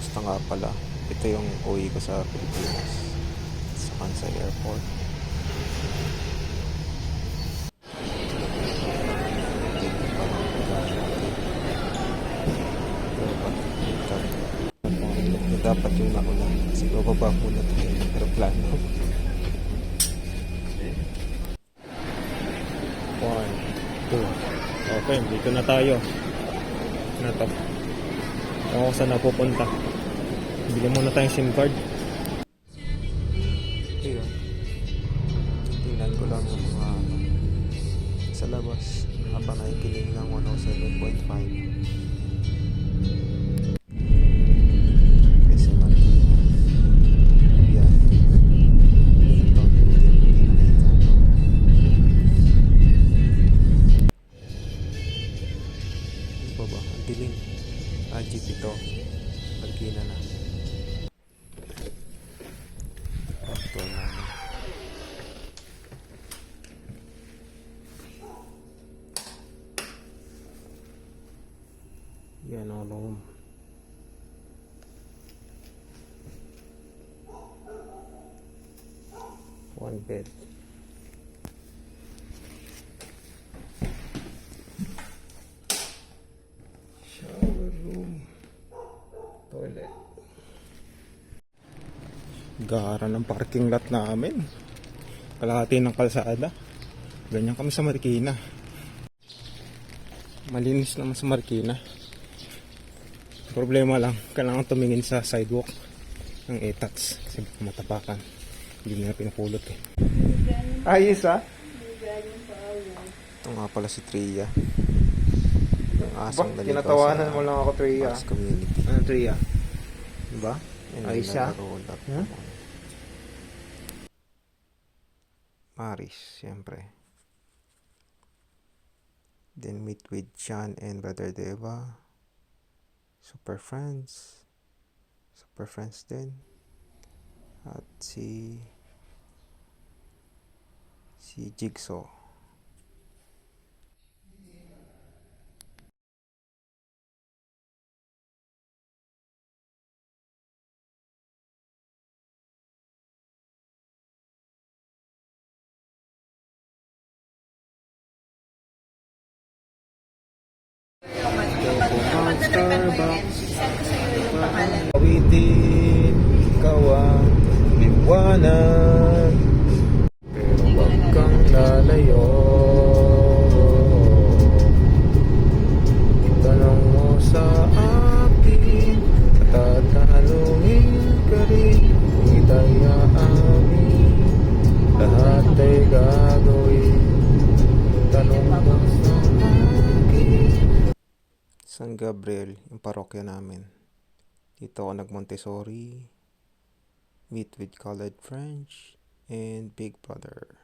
Basta nga pala, ito yung uwi ko sa Pilipinas, sa Kansai Airport. Dapat yung nauna kasi bababa muna tayo ng aeroplano. 1, 2. Okay, dito na tayo. Na to. Ako saan napupunta. Bili muna tayong SIM card. Ayun. Tingnan ko lang yung mga sa labas habang nakikinig ng 107.5. Dilim. Jeep ito. Pagkina na. Ito na. Yan ang room. One bed. Toilet. Gara ng parking lot namin. Kalahati ng kalsada. Ganyan kami sa Marikina. Malinis naman sa Marikina. Problema lang, kailangan tumingin sa sidewalk ng ETAX kasi matapakan. Hindi nila pinapulot eh. Ayos ah. Ito nga pala si Tria. Tinatawanan mo lang ako, Tria. Community. Ano, Tria? Diba? Ayos siya. Huh? Maris, siyempre. Then meet with Sean and Brother Deva. Super friends. Super friends din. At si Jigsaw. Starbucks. Awitin, ikaw ang liwanag. Pero wag kang lalayo. Itanong mo sa akin at tatanungin ka rin kung ita'y aamin. Lahat ay gagawin. Tanong mo sa San Gabriel, yung parokya namin. Dito ako nag-Montessori, meet with College French, and Big Brother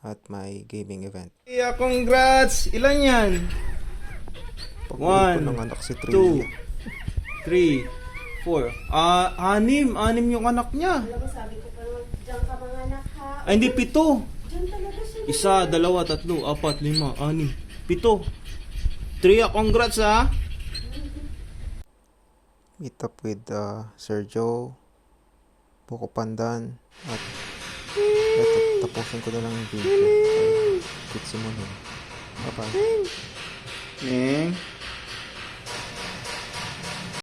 at my gaming event. Yeah, congrats! Ilan yan? Pag-uwi ko ng anak si Tria. 2, 3, 4. Anim yung anak niya. Sabi ko pa naman, diyan ka mga anak ha. Ay, hindi, 7. Diyan talaga siya. 1, 2, 3, 4, 5, 6, 7. Tria, congrats ha! Meet up with Sergio, Buko Pandan, at eto, tapusin ko na lang yung video. Kitsi mo na. Bye-bye. Neng.